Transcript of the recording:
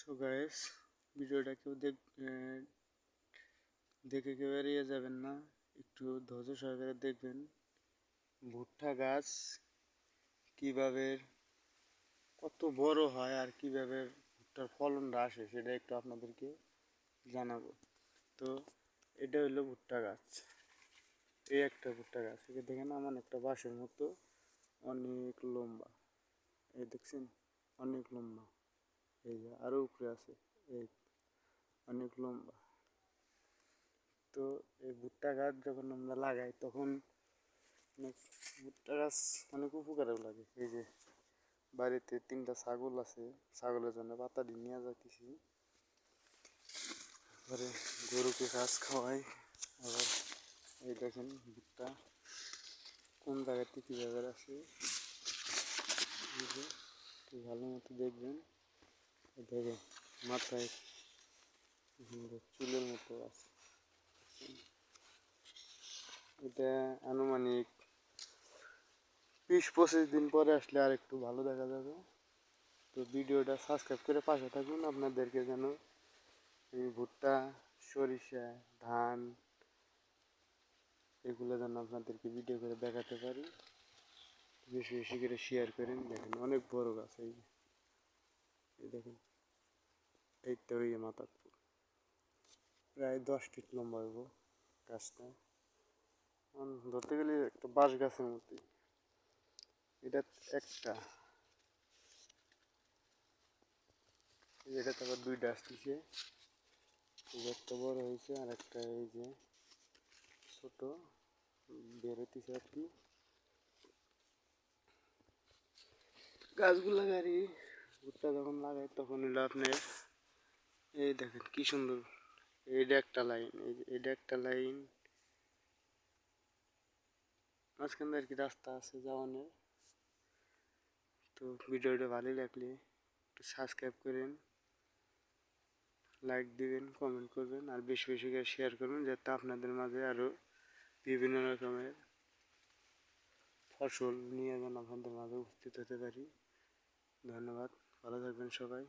So guys, ভিডিওটা কেউ দেখে কেউ এড়িয়ে যাবেন না, একটু ধৈর্য সহকারে দেখবেন। ভুট্টা গাছ কিভাবে কত বড় হয় আর কিভাবে ভুট্টার ফলনটা আসে সেটা একটু আপনাদেরকে জানাবো। তো এটা হলো ভুট্টা গাছ। এই একটা ভুট্টা গাছ, এটা দেখেন আমার একটা বাঁশের মতো অনেক লম্বা। এই দেখছেন, অনেক লম্বা। এই যে আরো উপরে আছে, এই অনেক লম্বা। তো এই ভুট্টা গাছ যখন আমরা লাগাই তখন ভুট্টা গাছ অনেক উপকারেও লাগে। এই যে বাড়িতে 3টা ছাগল আছে, ছাগলের জন্য পাতা নিয়ে যাইতেছি, তারপরে গরুকে ঘাস খাওয়াই। আবার এই দেখেন ভুট্টা কোন জায়গাতে কীভাবে আছে, একটু ভালো মতো দেখবেন। দেখেন মাথায় চুলের মতো আছে। এটা আনুমানিক 20-25 দিন পরে আসলে আর একটু ভালো দেখা যাবে। তো ভিডিওটা সাবস্ক্রাইব করে পাশে থাকুন, আপনাদেরকে যেন এই ভুট্টা, সরিষা, ধান এগুলো যেন আপনাদেরকে ভিডিও করে দেখাতে পারি। বেশি বেশি করে শেয়ার করেন। দেখেন অনেক বড় গাছ। এই দেখেন, এইটা ওই মাথা প্রায় 10 ফিট লম্বা হইব গাছটা। ধরতে গেলে একটা বাঁশ গাছের মতোই। এটা একটা, এটাতে আবার 2টা আসতেছে। একটা বড় হয়েছে আর একটা এই যে ছোট বেরোতেছে আর কি। গাছগুলো গাড়ি ভুট্টা যখন লাগাই তখন হলো আপনার এই দেখেন কি সুন্দর। এইটা একটা লাইন, এইটা একটা লাইন, মাঝখানে আর কি রাস্তা আছে যাওয়ানোর। তো ভিডিওটা ভালো লাগলে একটু সাবস্ক্রাইব করেন, লাইক দিবেন, কমেন্ট করবেন আর বেশি বেশি করে শেয়ার করবেন, যাতে আপনাদের মাঝে আরও বিভিন্ন রকমের ফসল নিয়ে যেন আপনাদের মাঝে উপস্থিত হতে পারি। ধন্যবাদ, ভালো থাকবেন সবাই।